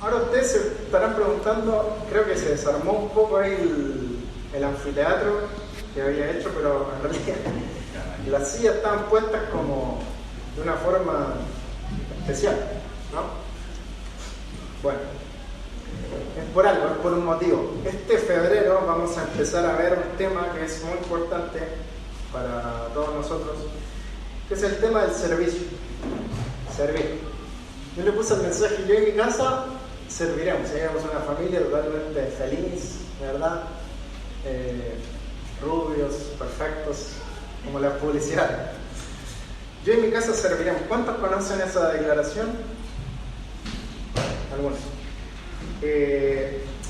Ahora ustedes se estarán preguntando, creo que se desarmó un poco ahí el anfiteatro que había hecho, pero en realidad las sillas estaban puestas como de una forma especial, ¿no? Bueno, es por algo, es por un motivo. Este febrero vamos a empezar a ver un tema que es muy importante para todos nosotros, que es el tema del servicio. Servir. Yo le puse el mensaje, yo en mi casa serviremos, seríamos una familia totalmente feliz, ¿verdad? Rubios, perfectos, como la publicidad. Yo en mi casa serviremos. ¿Cuántos conocen esa declaración? Algunos.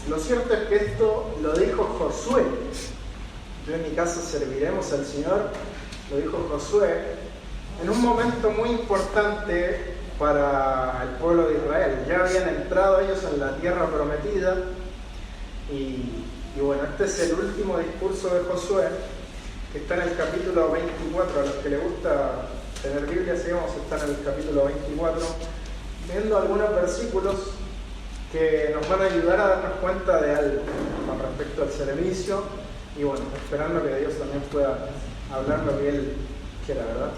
Lo cierto es que esto lo dijo Josué. Yo en mi casa serviremos al Señor, lo dijo Josué, en un momento muy importante para el pueblo de Israel. Ya habían entrado ellos en la tierra prometida y bueno, este es el último discurso de Josué, que está en el capítulo 24. A los que les gusta tener Biblia, sí, vamos a estar en el capítulo 24, viendo algunos versículos que nos van a ayudar a darnos cuenta de algo con respecto al servicio y bueno, esperando que Dios también pueda hablar lo que Él quiera, ¿verdad?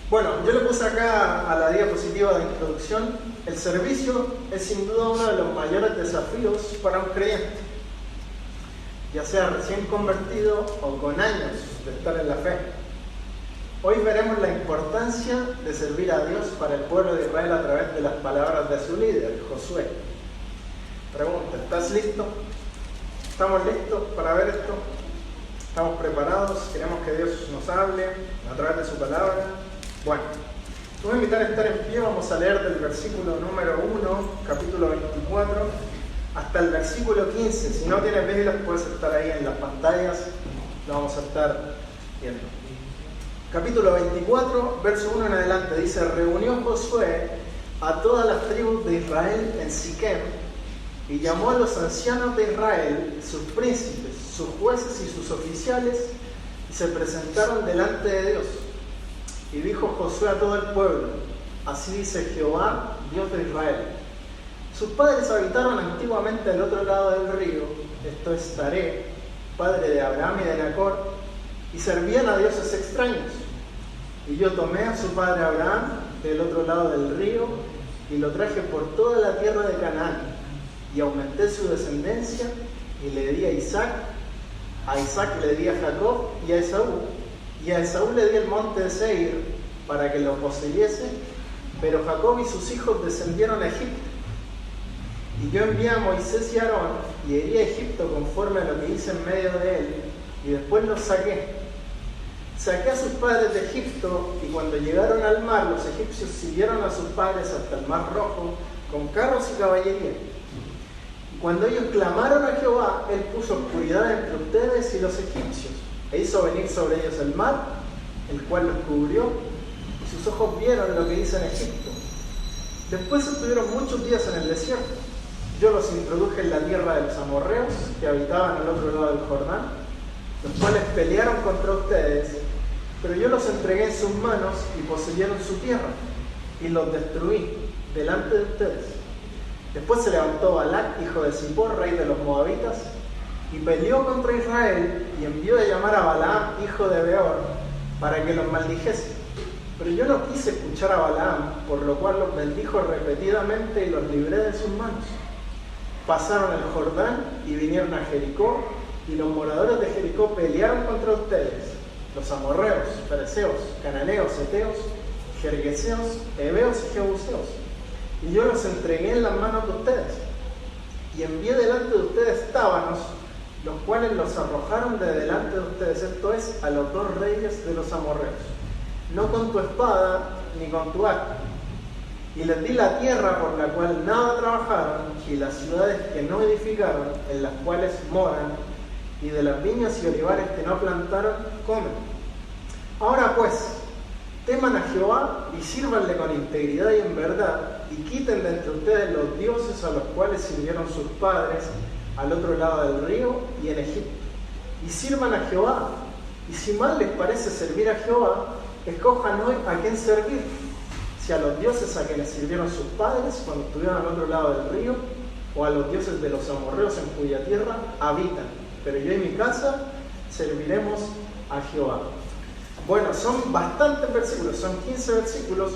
Bueno, yo le puse acá a la diapositiva de introducción, el servicio es sin duda uno de los mayores desafíos para un creyente, ya sea recién convertido o con años de estar en la fe. Hoy veremos la importancia de servir a Dios para el pueblo de Israel a través de las palabras de su líder, Josué. Pregunta, ¿estás listo? ¿Estamos listos para ver esto? ¿Estamos preparados? ¿Queremos que Dios nos hable a través de su palabra? Bueno, te voy a invitar a estar en pie. Vamos a leer del versículo número 1, capítulo 24, hasta el versículo 15. Si no tienes Biblia, puedes estar ahí en las pantallas. Lo vamos a estar viendo. Capítulo 24, verso 1 en adelante, dice: reunió Josué a todas las tribus de Israel en Siquem y llamó a los ancianos de Israel, sus príncipes, sus jueces y sus oficiales, y se presentaron delante de Dios. Y dijo Josué a todo el pueblo: así dice Jehová, Dios de Israel. Sus padres habitaron antiguamente al otro lado del río, esto es Taré, padre de Abraham y de Nacor, y servían a dioses extraños. Y yo tomé a su padre Abraham del otro lado del río y lo traje por toda la tierra de Canaán, y aumenté su descendencia y le di a Isaac le di a Jacob y a Esaú le di el monte de Seir para que lo poseyese, pero Jacob y sus hijos descendieron a Egipto. Y yo envié a Moisés y a Aarón y herí a Egipto conforme a lo que hice en medio de él, y después los saqué. Saqué a sus padres de Egipto, y cuando llegaron al mar, los egipcios siguieron a sus padres hasta el mar Rojo, con carros y caballería. Y cuando ellos clamaron a Jehová, Él puso oscuridad entre ustedes y los egipcios, e hizo venir sobre ellos el mar, el cual los cubrió, y sus ojos vieron lo que hice en Egipto. Después estuvieron muchos días en el desierto. Yo los introduje en la tierra de los amorreos, que habitaban al otro lado del Jordán, los cuales pelearon contra ustedes, pero yo los entregué en sus manos y poseyeron su tierra, y los destruí delante de ustedes. Después se levantó Balac, hijo de Zippor, rey de los moabitas, y peleó contra Israel, y envió a llamar a Balaam, hijo de Beor, para que los maldijese. Pero yo no quise escuchar a Balaam, por lo cual los bendijo repetidamente y los libré de sus manos. Pasaron el Jordán y vinieron a Jericó, y los moradores de Jericó pelearon contra ustedes, los amorreos, fereceos, cananeos, heteos, gergeseos, heveos y jebuseos. Y yo los entregué en las manos de ustedes, y envié delante de ustedes tábanos, los cuales los arrojaron de delante de ustedes, esto es, a los dos reyes de los amorreos, no con tu espada ni con tu arco. Y les di la tierra por la cual nada trabajaron, y las ciudades que no edificaron, en las cuales moran, y de las viñas y olivares que no plantaron, comen. Ahora pues, teman a Jehová y sírvanle con integridad y en verdad, y quiten de entre ustedes los dioses a los cuales sirvieron sus padres al otro lado del río y en Egipto, y sirvan a Jehová. Y si mal les parece servir a Jehová, escojan hoy a quién servir, si a los dioses a quienes sirvieron sus padres cuando estuvieron al otro lado del río, o a los dioses de los amorreos en cuya tierra habitan. Pero yo y mi casa serviremos a Jehová. Bueno, son bastantes versículos, son 15 versículos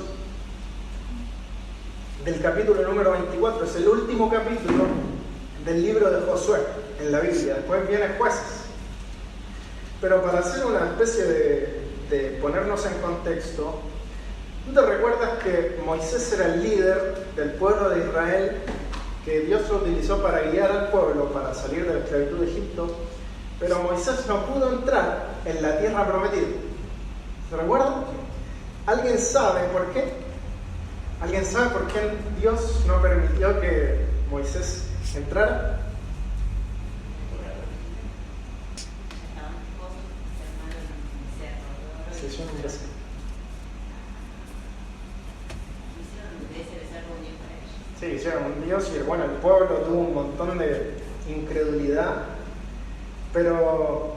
del capítulo número 24. Es el último capítulo del libro de Josué en la Biblia. Después viene Jueces. Pero para hacer una especie de ponernos en contexto, ¿tú te recuerdas que Moisés era el líder del pueblo de Israel, que Dios lo utilizó para guiar al pueblo para salir de la esclavitud de Egipto? Pero Moisés no pudo entrar en la tierra prometida. ¿Se recuerdan? ¿Alguien sabe por qué? ¿Alguien sabe por qué Dios no permitió que Moisés entrara? Sí, hicieron un Dios y bueno, el pueblo tuvo un montón de incredulidad. Pero,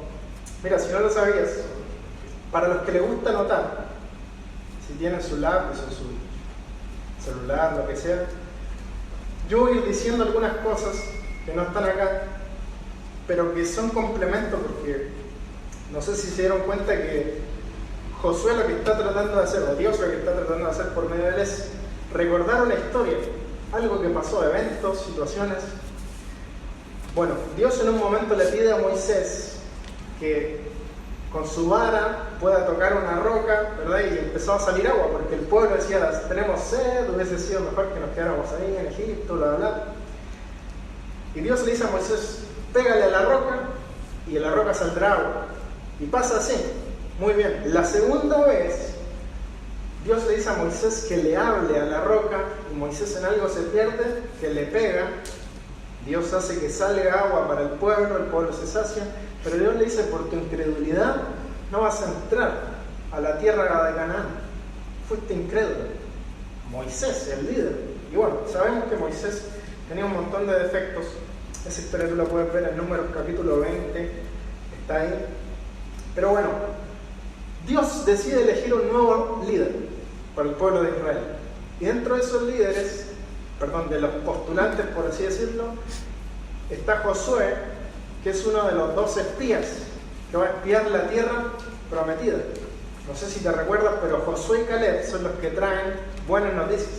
mira, si no lo sabías, para los que les gusta anotar, si tienen su lápiz o su celular, lo que sea, yo voy a ir diciendo algunas cosas que no están acá, pero que son complementos, porque no sé si se dieron cuenta que Josué lo que está tratando de hacer, o Dios lo que está tratando de hacer por medio de él, es recordar una historia, algo que pasó, eventos, situaciones. Bueno, Dios en un momento le pide a Moisés que con su vara pueda tocar una roca, ¿verdad? Y empezó a salir agua, porque el pueblo decía, tenemos sed, hubiese sido mejor que nos quedáramos ahí en Egipto, bla, bla. Y Dios le dice a Moisés, pégale a la roca, y de la roca saldrá agua. Y pasa así, muy bien. La segunda vez, Dios le dice a Moisés que le hable a la roca, y Moisés en algo se pierde, que le pega. Dios hace que salga agua para el pueblo se sacia, pero Dios le dice, por tu incredulidad no vas a entrar a la tierra de Canaán. Fuiste incrédulo. Moisés, el líder. Y bueno, sabemos que Moisés tenía un montón de defectos. Esa historia tú la puedes ver en Números capítulo 20, está ahí. Pero bueno, Dios decide elegir un nuevo líder para el pueblo de Israel. Y dentro de esos líderes, de los postulantes, por así decirlo, está Josué, que es uno de los 2 espías que va a espiar la tierra prometida. No sé si te recuerdas, pero Josué y Caleb son los que traen buenas noticias.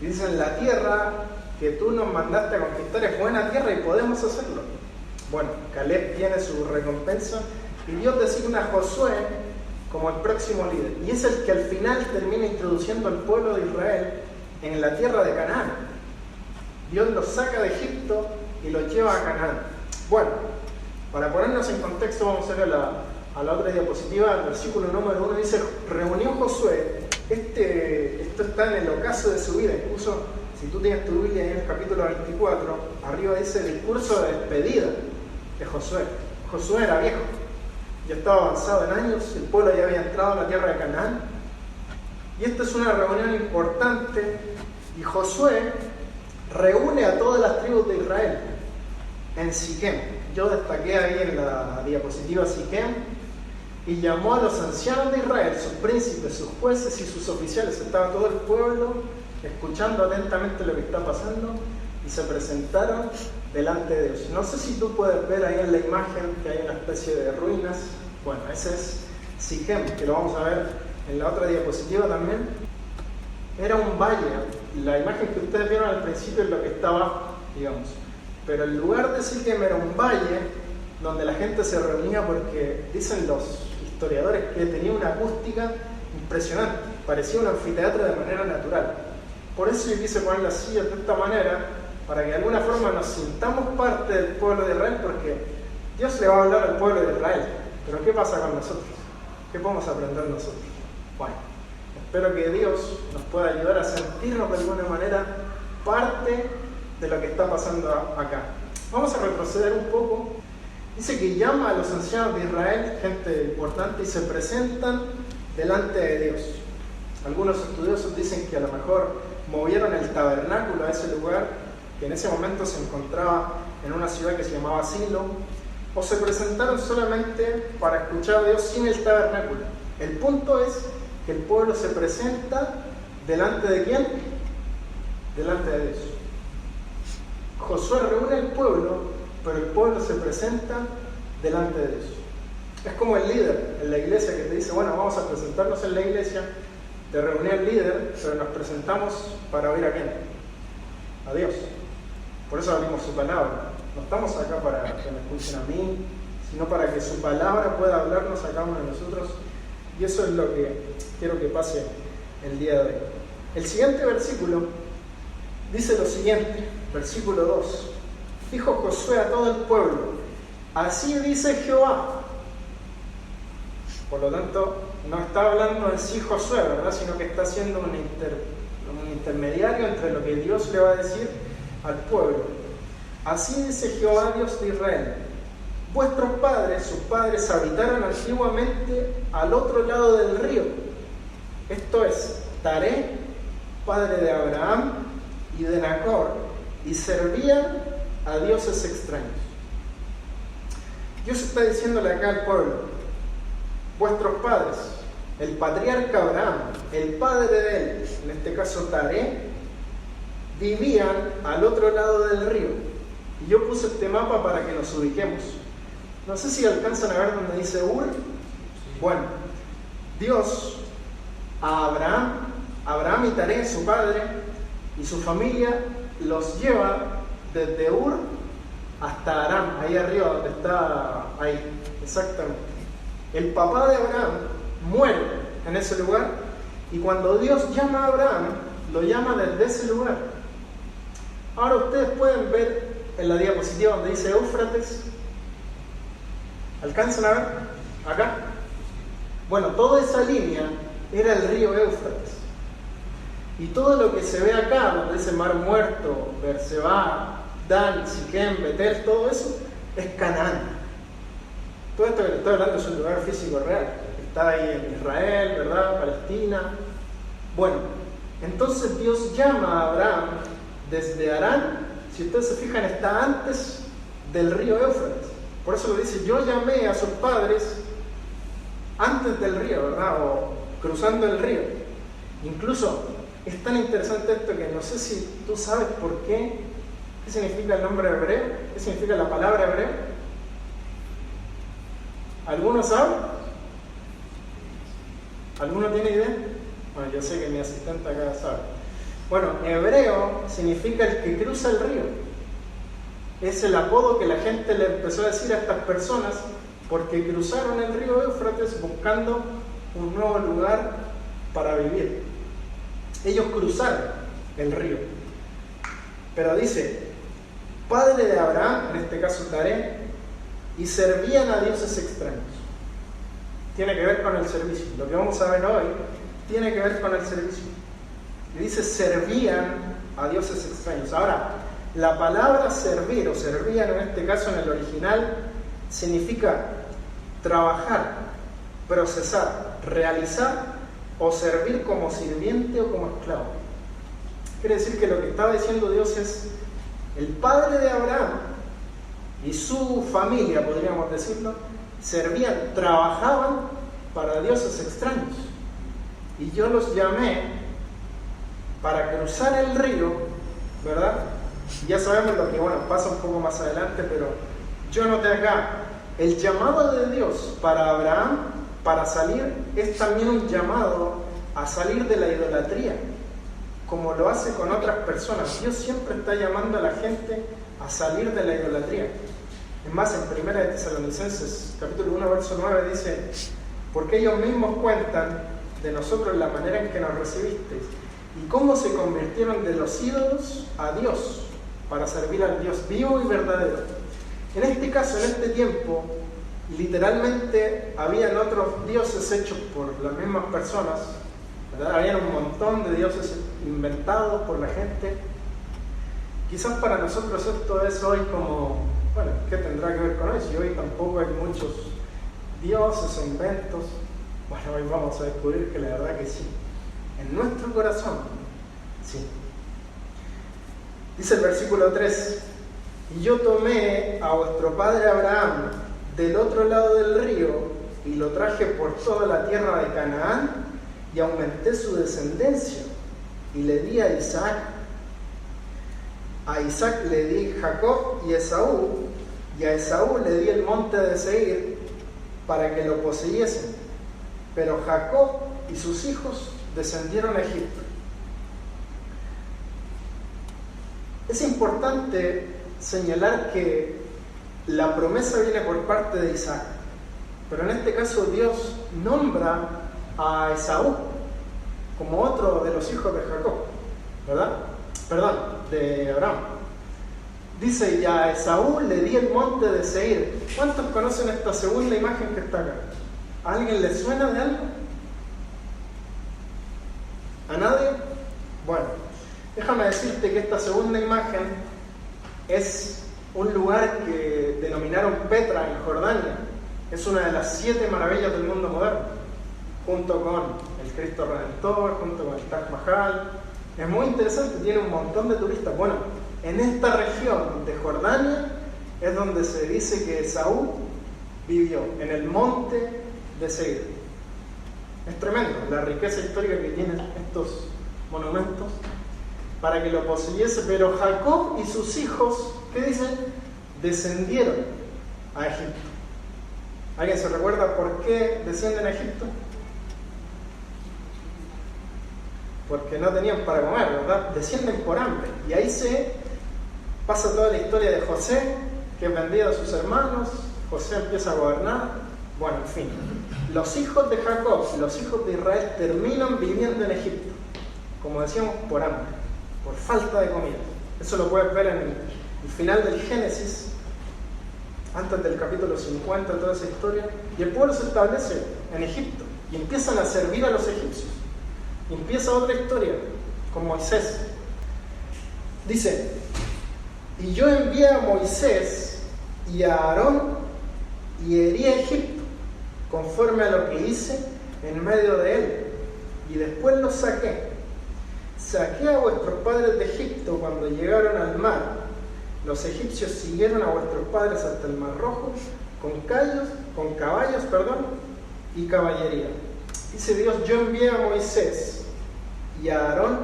Y dicen, la tierra que tú nos mandaste a conquistar es buena tierra y podemos hacerlo. Bueno, Caleb tiene su recompensa y Dios designa a Josué como el próximo líder. Y es el que al final termina introduciendo al pueblo de Israel en la tierra de Canaán. Dios los saca de Egipto y los lleva a Canaán. Bueno, para ponernos en contexto, vamos a ver a la otra diapositiva. El versículo número 1 dice, reunió Josué, esto está en el ocaso de su vida. Incluso si tú tienes tu Biblia ahí en el capítulo 24, arriba dice discurso de despedida de Josué. Josué era viejo, ya estaba avanzado en años, el pueblo ya había entrado en la tierra de Canaán. Y esta es una reunión importante, y Josué reúne a todas las tribus de Israel en Siquem. Yo destaqué ahí en la diapositiva Siquem, y llamó a los ancianos de Israel, sus príncipes, sus jueces y sus oficiales. Estaba todo el pueblo escuchando atentamente lo que está pasando, y se presentaron delante de Dios. No sé si tú puedes ver ahí en la imagen que hay una especie de ruinas. Bueno, ese es Siquem, que lo vamos a ver en la otra diapositiva también. Era un valle. La imagen que ustedes vieron al principio es lo que está abajo, digamos. Pero el lugar de Siquem era un valle donde la gente se reunía, porque dicen los historiadores que tenía una acústica impresionante. Parecía un anfiteatro de manera natural. Por eso yo quise poner las sillas de esta manera, para que de alguna forma nos sintamos parte del pueblo de Israel, porque Dios le va a hablar al pueblo de Israel. Pero ¿qué pasa con nosotros? ¿Qué podemos aprender nosotros? Bueno, espero que Dios nos pueda ayudar a sentirnos de alguna manera parte de lo que está pasando acá. Vamos a retroceder un poco. Dice que llama a los ancianos de Israel, gente importante, y se presentan delante de Dios. Algunos estudiosos dicen que a lo mejor movieron el tabernáculo a ese lugar, que en ese momento se encontraba en una ciudad que se llamaba Silo, o se presentaron solamente para escuchar a Dios sin el tabernáculo. El punto es que el pueblo se presenta ¿delante de quién? Delante de Dios. Josué reúne al pueblo, pero el pueblo se presenta delante de Dios. Es como el líder en la iglesia que te dice, bueno, vamos a presentarnos en la iglesia, te reúne el líder, pero nos presentamos para oír a quién, a Dios. Por eso abrimos su palabra. No estamos acá para que me escuchen a mí, sino para que su palabra pueda hablarnos a cada uno de nosotros. Y eso es lo que quiero que pase el día de hoy. El siguiente versículo dice lo siguiente, versículo 2. Dijo Josué a todo el pueblo, así dice Jehová. Por lo tanto, no está hablando en sí Josué, ¿verdad? Sino que está haciendo un intermediario entre lo que Dios le va a decir al pueblo. Así dice Jehová, Dios de Israel. Vuestros padres, sus padres, habitaron antiguamente al otro lado del río. Esto es, Taré, padre de Abraham y de Nacor, y servían a dioses extraños. Dios está diciéndole acá al pueblo, vuestros padres, el patriarca Abraham, el padre de él, en este caso Taré, vivían al otro lado del río. Y yo puse este mapa para que nos ubiquemos. No sé si alcanzan a ver donde dice Ur. Bueno, Dios a Abraham y Taré, su padre, y su familia, los lleva desde Ur hasta Aram, ahí arriba donde está, ahí, exactamente. El papá de Abraham muere en ese lugar y cuando Dios llama a Abraham, lo llama desde ese lugar. Ahora ustedes pueden ver en la diapositiva donde dice Éufrates. ¿Alcanzan a ver? Acá. Bueno, toda esa línea era el río Éufrates. Y todo lo que se ve acá, donde dice Mar Muerto, Berseba, Dan, Siquem, Betel, todo eso es Canaán. Todo esto que estoy hablando es un lugar físico real. Está ahí en Israel, ¿verdad? Palestina. Bueno, entonces Dios llama a Abraham desde Harán. Si ustedes se fijan, está antes del río Éufrates. Por eso lo dice, yo llamé a sus padres antes del río, ¿verdad? O cruzando el río. Incluso es tan interesante esto que no sé si tú sabes por qué. ¿Qué significa el nombre hebreo? ¿Qué significa la palabra hebreo? ¿Alguno sabe? ¿Alguno tiene idea? Bueno, yo sé que mi asistente acá sabe. Bueno, hebreo significa el que cruza el río. Es el apodo que la gente le empezó a decir a estas personas porque cruzaron el río Éufrates buscando un nuevo lugar para vivir. Ellos cruzaron el río. Pero dice, padre de Abraham, en este caso Taré, y servían a dioses extraños. Tiene que ver con el servicio. Lo que vamos a ver hoy tiene que ver con el servicio. Y dice, servían a dioses extraños. Ahora, la palabra servir o servían en este caso en el original significa trabajar, procesar, realizar o servir como sirviente o como esclavo. Quiere decir que lo que estaba diciendo Dios es el padre de Abraham y su familia, podríamos decirlo, servían, trabajaban para dioses extraños. Y yo los llamé para cruzar el río, ¿verdad? Ya sabemos lo que, bueno, pasa un poco más adelante, pero yo noté acá, el llamado de Dios para Abraham, para salir, es también un llamado a salir de la idolatría, como lo hace con otras personas. Dios siempre está llamando a la gente a salir de la idolatría. Es más, en 1 Tesalonicenses, capítulo 1, verso 9, dice, porque ellos mismos cuentan de nosotros la manera en que nos recibisteis y cómo se convirtieron de los ídolos a Dios, para servir al Dios vivo y verdadero. En este caso, en este tiempo, literalmente habían otros dioses hechos por las mismas personas, ¿verdad? Habían un montón de dioses inventados por la gente. Quizás para nosotros esto es hoy como, bueno, ¿qué tendrá que ver con eso? Y hoy tampoco hay muchos dioses o inventos. Bueno, hoy vamos a descubrir que la verdad que sí. En nuestro corazón, sí. Dice el versículo 3, y yo tomé a vuestro padre Abraham del otro lado del río y lo traje por toda la tierra de Canaán y aumenté su descendencia y le di a Isaac. A Isaac le di Jacob y Esaú, y a Esaú le di el monte de Seir para que lo poseyesen. Pero Jacob y sus hijos descendieron a Egipto. Es importante señalar que la promesa viene por parte de Isaac, pero en este caso Dios nombra a Esaú como otro de los hijos de Jacob, ¿verdad? Perdón, de Abraham. Dice, y a Esaú le di el monte de Seir. ¿Cuántos conocen esta segunda imagen que está acá? ¿A alguien le suena de algo? ¿A nadie? Bueno, déjame decirte que esta segunda imagen es un lugar que denominaron Petra en Jordania. Es una de las 7 maravillas del mundo moderno, junto con el Cristo Redentor, junto con el Taj Mahal. Es muy interesante, tiene un montón de turistas. Bueno, en esta región de Jordania es donde se dice que Esaú vivió, en el monte de Seir. Es tremendo la riqueza histórica que tienen estos monumentos para que lo poseyese. Pero Jacob y sus hijos, ¿qué dicen? Descendieron a Egipto. ¿Alguien se recuerda por qué descienden a Egipto? Porque no tenían para comer, ¿verdad? Descienden por hambre. Y ahí se pasa toda la historia de José, que es vendido a sus hermanos. José empieza a gobernar. Bueno, en fin. Los hijos de Jacob, los hijos de Israel, terminan viviendo en Egipto. Como decíamos, por hambre, por falta de comida. Eso lo puedes ver en el final del Génesis, antes del capítulo 50, toda esa historia. Y el pueblo se establece en Egipto y empiezan a servir a los egipcios. Y empieza otra historia con Moisés. Dice, y yo envié a Moisés y a Aarón y herí a Egipto conforme a lo que hice en medio de él, y después los saqué. Saqué a vuestros padres de Egipto cuando llegaron al mar. Los egipcios siguieron a vuestros padres hasta el Mar Rojo con caballos, y caballería. Dice Dios, yo envié a Moisés y a Aarón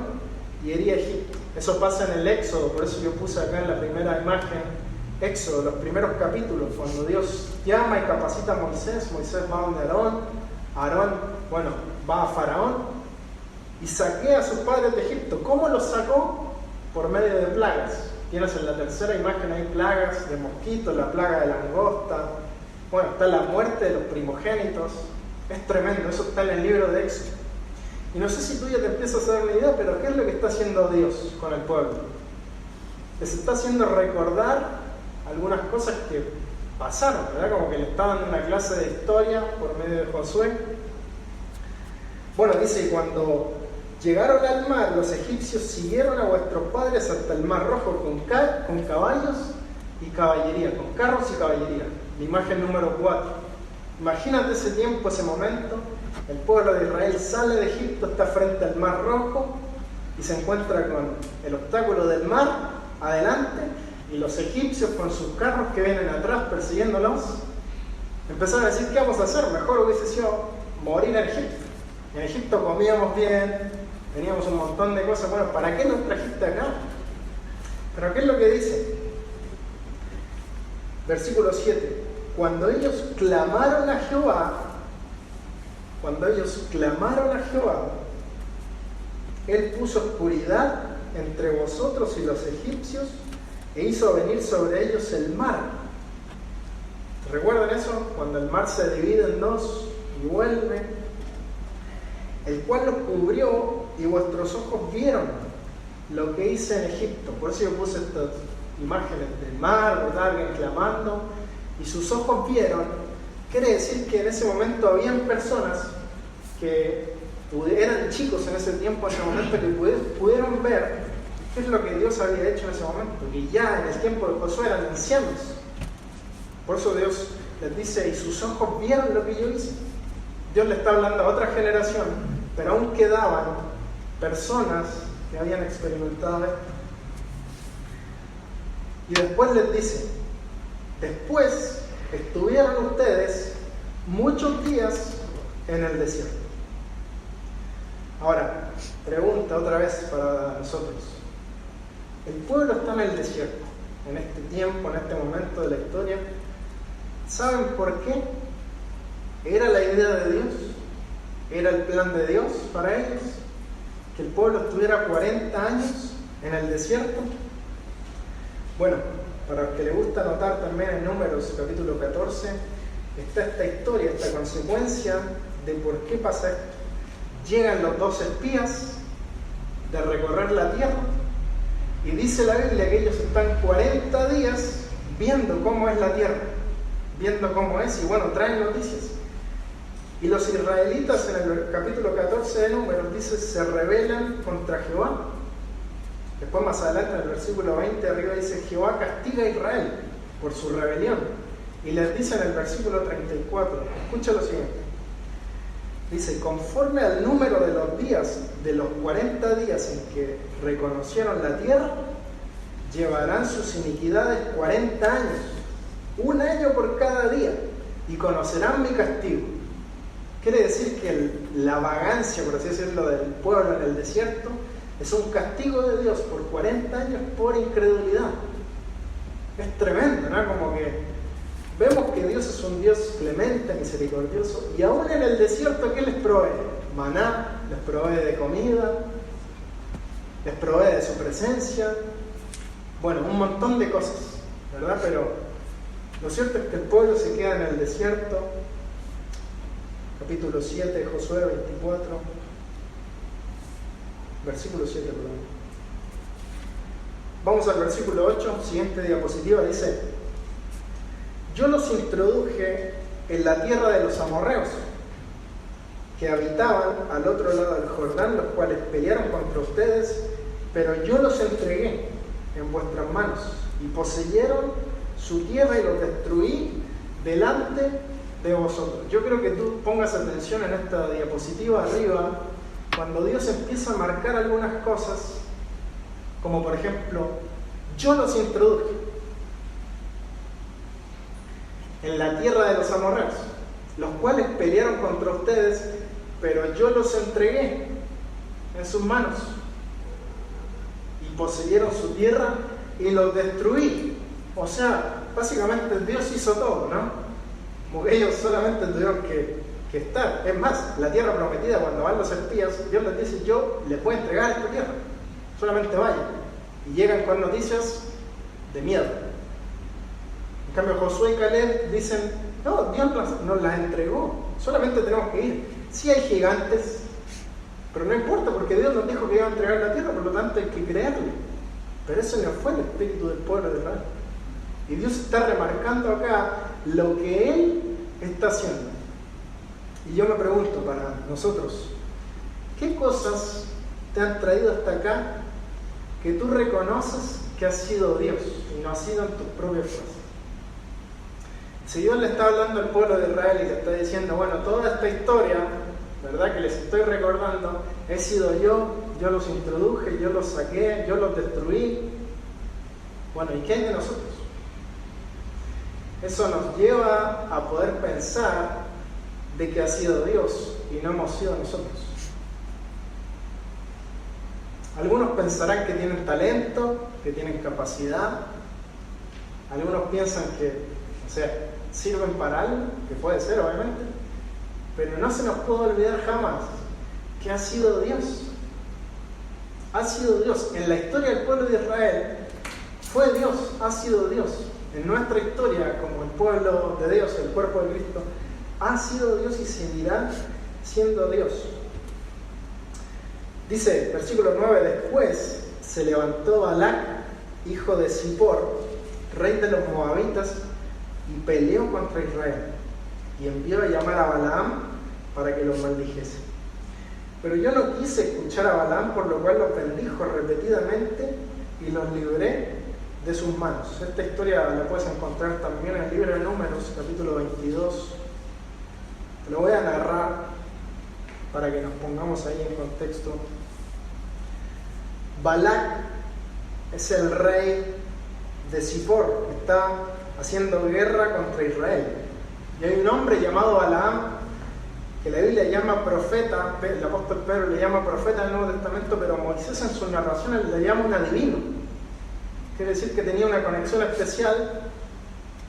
y herí a Egipto. Eso pasa en el Éxodo, por eso yo puse acá en la primera imagen Éxodo, los primeros capítulos, cuando Dios llama y capacita a Moisés. Moisés va donde Aarón, va a Faraón y saqué a sus padres de Egipto. ¿Cómo los sacó? Por medio de plagas. Tienes en la tercera imagen ahí plagas de mosquitos, la plaga de langosta. Bueno, está la muerte de los primogénitos. Es tremendo, eso está en el libro de Éxodo. Y no sé si tú ya te empiezas a dar una idea, pero ¿qué es lo que está haciendo Dios con el pueblo? Les está haciendo recordar algunas cosas que pasaron, ¿verdad? Como que le estaban dando una clase de historia por medio de Josué. Bueno, dice, y cuando llegaron al mar, los egipcios siguieron a vuestros padres hasta el Mar Rojo con caballos y caballería, con carros y caballería. La imagen número 4. Imagínate ese tiempo, ese momento. El pueblo de Israel sale de Egipto, está frente al Mar Rojo y se encuentra con el obstáculo del mar adelante y los egipcios con sus carros que vienen atrás persiguiéndolos. Empezaron a decir, ¿qué vamos a hacer? Mejor hubiese sido morir en Egipto. En Egipto comíamos bien, teníamos un montón de cosas. Bueno, ¿para qué nos trajiste acá? Pero ¿qué es lo que dice? Versículo 7. Cuando ellos clamaron a Jehová, Él puso oscuridad entre vosotros y los egipcios e hizo venir sobre ellos el mar. ¿Recuerdan eso? Cuando el mar se divide en dos y vuelve, el cual los cubrió y vuestros ojos vieron lo que hice en Egipto. Por eso yo puse estas imágenes del mar, ¿verdad? Alguien clamando, y sus ojos vieron. Quiere decir que en ese momento habían personas que eran chicos en ese tiempo, en ese momento, que pudieron ver qué es lo que Dios había hecho en ese momento, que ya en el tiempo de Josué eran ancianos. Por eso Dios les dice, y sus ojos vieron lo que yo hice. Dios le está hablando a otra generación, pero aún quedaban personas que habían experimentado esto. Y después les dice, después estuvieron ustedes muchos días en el desierto. Ahora, pregunta otra vez para nosotros. El pueblo está en el desierto, en este tiempo, en este momento de la historia. ¿Saben por qué? ¿Era la idea de Dios? ¿Era el plan de Dios para ellos? ¿Que el pueblo estuviera 40 años en el desierto? Bueno, para los que les gusta anotar también en Números capítulo 14, está esta historia, esta consecuencia de por qué pasa esto. Llegan los 2 espías de recorrer la tierra y dice la Biblia que ellos están 40 días viendo cómo es la tierra, viendo cómo es, y bueno, traen noticias. Y los israelitas en el capítulo 14 de Números dice, se rebelan contra Jehová. Después más adelante en el versículo 20 arriba dice, Jehová castiga a Israel por su rebelión. Y les dice en el versículo 34, escucha lo siguiente. Dice, conforme al número de los días, de los 40 días en que reconocieron la tierra, llevarán sus iniquidades 40 años, 1 año por cada día, y conocerán mi castigo. Quiere decir que la vagancia, por así decirlo, del pueblo en el desierto es un castigo de Dios por 40 años por incredulidad. Es tremendo, ¿no? Como que vemos que Dios es un Dios clemente, misericordioso, y aún en el desierto, ¿qué les provee? Maná, les provee de comida, les provee de su presencia, bueno, un montón de cosas, ¿verdad? Pero lo cierto es que el pueblo se queda en el desierto. Capítulo 7 de Josué 24, versículo 7, perdón. Vamos al versículo 8, siguiente diapositiva, dice: yo los introduje en la tierra de los amorreos, que habitaban al otro lado del Jordán, los cuales pelearon contra ustedes, pero yo los entregué en vuestras manos, y poseyeron su tierra y los destruí delante de vosotros. Yo creo que tú pongas atención en esta diapositiva arriba, cuando Dios empieza a marcar algunas cosas, como por ejemplo, yo los introduje en la tierra de los amorreos, los cuales pelearon contra ustedes, pero yo los entregué en sus manos, y poseyeron su tierra y los destruí. O sea, básicamente Dios hizo todo, ¿no? Como que ellos solamente tuvieron que estar. Es más, la tierra prometida, cuando van los espías, Dios les dice: yo les voy a entregar esta tierra, solamente vayan. Y llegan con noticias de miedo. En cambio, Josué y Caleb dicen: no, Dios nos las entregó, solamente tenemos que ir. Sí hay gigantes, pero no importa, porque Dios nos dijo que iba a entregar la tierra, por lo tanto hay que creerle. Pero eso no fue el espíritu del pueblo de Israel. Y Dios está remarcando acá lo que Él está haciendo. Y yo me pregunto para nosotros, ¿qué cosas te han traído hasta acá que tú reconoces que ha sido Dios y no ha sido en tus propias fuerzas? Si Dios le está hablando al pueblo de Israel y le está diciendo: bueno, toda esta historia, ¿verdad?, que les estoy recordando, he sido yo los introduje, yo los saqué, yo los destruí. Bueno, ¿y qué hay de nosotros? Eso nos lleva a poder pensar de que ha sido Dios y no hemos sido nosotros. Algunos pensarán que tienen talento, que tienen capacidad. Algunos piensan que, sirven para algo, que puede ser, obviamente. Pero no se nos puede olvidar jamás que ha sido Dios. Ha sido Dios. En la historia del pueblo de Israel fue Dios, ha sido Dios. En nuestra historia, como el pueblo de Dios, el cuerpo de Cristo, ha sido Dios y seguirá siendo Dios. Dice, versículo 9, después se levantó Balac, hijo de Zippor, rey de los moabitas, y peleó contra Israel, y envió a llamar a Balaam para que los maldijese. Pero yo no quise escuchar a Balaam, por lo cual los bendijo repetidamente y los libré de sus manos. Esta historia la puedes encontrar también en el libro de Números, capítulo 22. Te lo voy a narrar para que nos pongamos ahí en contexto. Balac es el rey de Zippor, que está haciendo guerra contra Israel. Y hay un hombre llamado Balaam que la Biblia llama profeta, el apóstol Pedro le llama profeta en el Nuevo Testamento, pero Moisés en sus narraciones le llama un adivino. Quiere decir que tenía una conexión especial,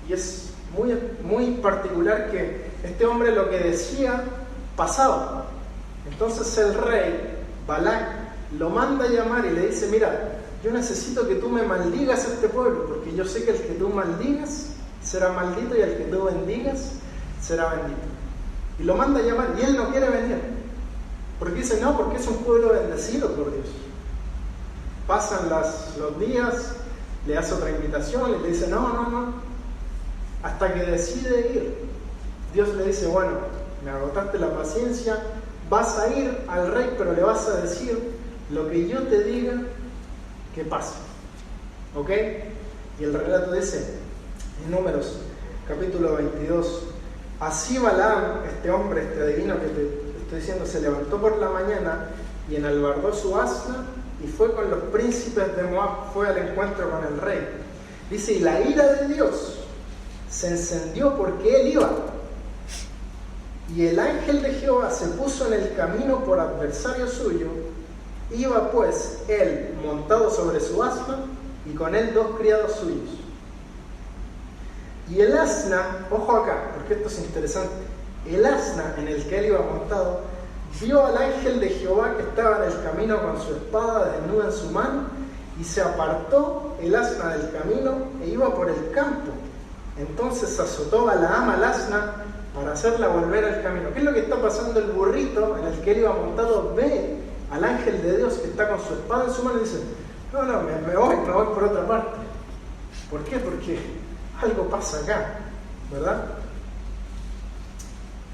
y es muy particular que este hombre lo que decía pasaba. Entonces el rey Balac lo manda a llamar y le dice: mira, yo necesito que tú me maldigas a este pueblo, porque yo sé que el que tú maldigas será maldito y el que tú bendigas será bendito. Y lo manda a llamar y él no quiere venir, porque dice: no, porque es un pueblo bendecido por Dios. Pasan los días, le hace otra invitación y le dice: no, hasta que decide ir. Dios le dice: bueno, me agotaste la paciencia, vas a ir al rey, pero le vas a decir lo que yo te diga que pase. ¿Ok? Y el relato dice en Números capítulo 22: así Balaam, este hombre, este adivino que te estoy diciendo, se levantó por la mañana y enalbardó su asna y fue con los príncipes de Moab, fue al encuentro con el rey. Dice: y la ira de Dios se encendió porque él iba. Y el ángel de Jehová se puso en el camino por adversario suyo. Iba pues él montado sobre su asna y con él 2 criados suyos. Y el asna, ojo acá, porque esto es interesante, el asna en el que él iba montado vio al ángel de Jehová que estaba en el camino con su espada desnuda en su mano, y se apartó el asna del camino e iba por el campo. Entonces azotó Balaam al asna para hacerla volver al camino. ¿Qué es lo que está pasando? El burrito en el que él iba montado ve al ángel de Dios que está con su espada en su mano y dice: no, me voy por otra parte. ¿Por qué? Porque algo pasa acá, ¿verdad?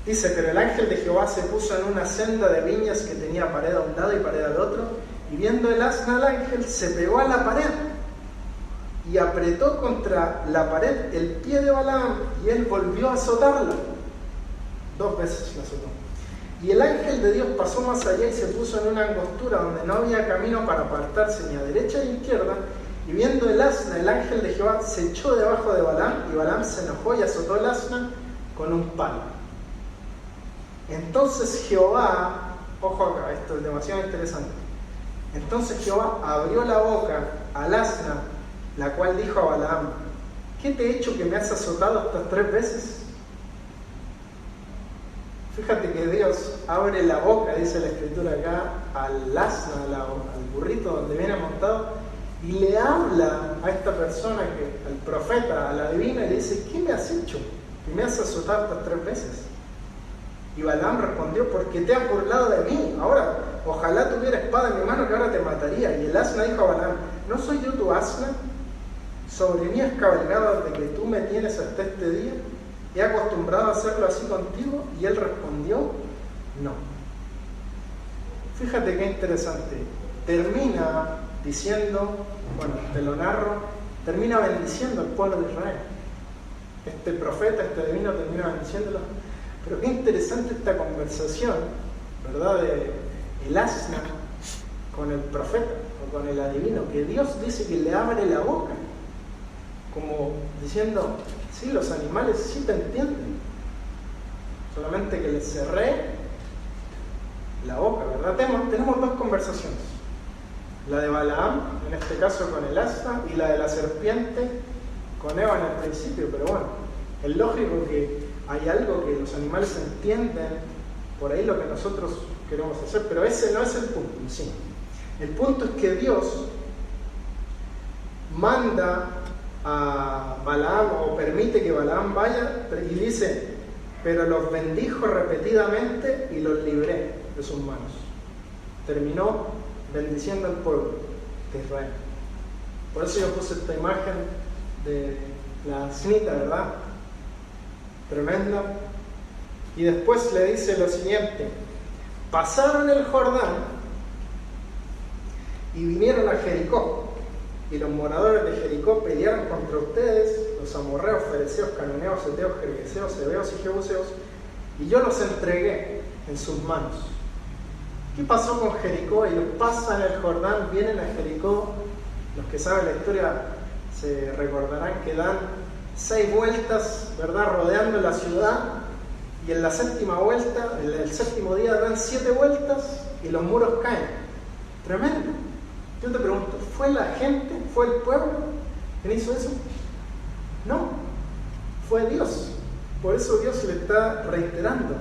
Dice: pero el ángel de Jehová se puso en una senda de viñas que tenía pared a un lado y pared al otro, y viendo el asna al ángel, se pegó a la pared y apretó contra la pared el pie de Balaam, y él volvió a azotarla. 2 veces la azotó. Y el ángel de Dios pasó más allá y se puso en una angostura donde no había camino para apartarse ni a derecha ni a izquierda. Y viendo el asna, el ángel de Jehová se echó debajo de Balaam, y Balaam se enojó y azotó el asna con un palo. Entonces Jehová, ojo acá, esto es demasiado interesante. Entonces Jehová abrió la boca al asna, la cual dijo a Balaam: ¿qué te he hecho que me has azotado estas 3 veces? Fíjate que Dios abre la boca, dice la escritura acá, al asna, al burrito donde viene montado, y le habla a esta persona, al profeta, a la divina, y le dice: ¿qué me has hecho? Que me has azotado estas 3 veces. Y Balaam respondió: porque te has burlado de mí. Ahora, ojalá tuviera espada en mi mano, que ahora te mataría. Y el asna dijo a Balaam: ¿no soy yo tu asna? ¿Sobre mí has cabalgado desde que tú me tienes hasta este día? ¿He acostumbrado a hacerlo así contigo? Y él respondió: no. Fíjate qué interesante. Termina diciendo, bueno, te lo narro, termina bendiciendo al pueblo de Israel. Este profeta, este divino, termina bendiciéndolo. Pero qué interesante esta conversación, ¿verdad? De el asna con el profeta o con el adivino, que Dios dice que le abre la boca, como diciendo: sí, los animales sí te entienden, solamente que les cerré la boca, ¿verdad? Tenemos 2 conversaciones: la de Balaam, en este caso con el asna, y la de la serpiente con Eva en el principio. Pero bueno, es lógico que hay algo que los animales entienden, por ahí lo que nosotros queremos hacer, pero ese no es el punto en sí. El punto es que Dios manda a Balaam, o permite que Balaam vaya, y dice: pero los bendijo repetidamente y los libré de sus manos. Terminó bendiciendo al pueblo de Israel. Por eso yo puse esta imagen de la asnita, ¿verdad? Tremenda. Y después le dice lo siguiente: pasaron el Jordán y vinieron a Jericó, y los moradores de Jericó pelearon contra ustedes, los amorreos, fereceos, cananeos, heteos, gergeseos, heveos y jebuseos, y yo los entregué en sus manos. ¿Qué pasó con Jericó? Ellos pasan el Jordán, vienen a Jericó. Los que saben la historia se recordarán que dan 6 vueltas, ¿verdad?, rodeando la ciudad, y en la séptima vuelta, en el séptimo día dan 7 vueltas y los muros caen. Tremendo. Yo te pregunto, ¿fue la gente, fue el pueblo quien hizo eso? No, fue Dios. Por eso Dios le está reiterando,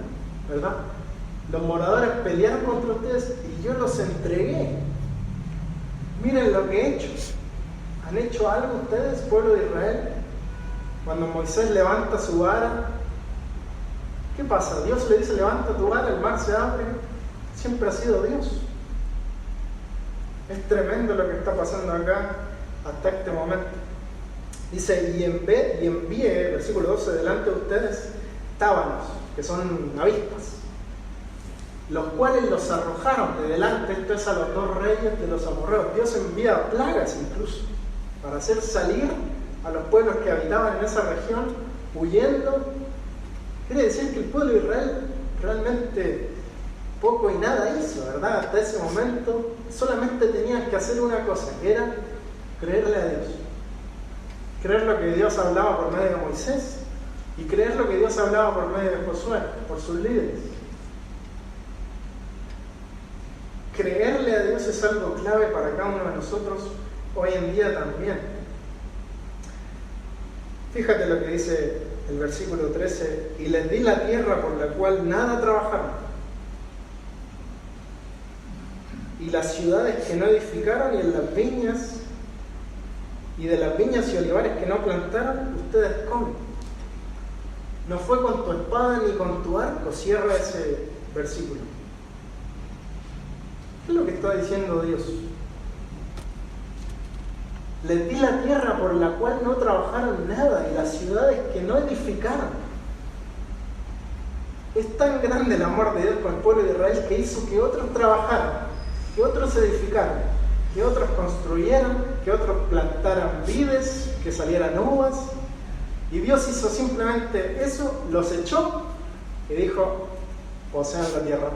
¿verdad? Los moradores pelearon contra ustedes y yo los entregué. Miren lo que he hecho. ¿Han hecho algo ustedes, pueblo de Israel? Cuando Moisés levanta su vara, ¿qué pasa? Dios le dice, levanta tu vara, el mar se abre. Siempre ha sido Dios. Es tremendo lo que está pasando acá hasta este momento. Dice, y envié, versículo 12, delante de ustedes, tábanos, que son avispas, los cuales los arrojaron de delante, esto es a los 2 reyes de los amorreos. Dios envía plagas incluso, para hacer salir a los pueblos que habitaban en esa región, huyendo. Quiere decir que el pueblo de Israel realmente poco y nada hizo, ¿verdad? Hasta ese momento solamente tenían que hacer una cosa, que era creerle a Dios. Creer lo que Dios hablaba por medio de Moisés y creer lo que Dios hablaba por medio de Josué, por sus líderes. Creerle a Dios es algo clave para cada uno de nosotros hoy en día también. Fíjate lo que dice el versículo 13: y les di la tierra por la cual nada trabajaron, y las ciudades que no edificaron, y en las viñas, y de las viñas y olivares que no plantaron, ustedes comen. No fue con tu espada ni con tu arco. Cierra ese versículo. ¿Qué es lo que está diciendo Dios? Les di la tierra por la cual no trabajaron nada, y las ciudades que no edificaron. Es tan grande el amor de Dios con el pueblo de Israel que hizo que otros trabajaran, que otros edificaran, que otros construyeran, que otros plantaran vides, que salieran uvas. Y Dios hizo simplemente eso, los echó y dijo: posean la tierra.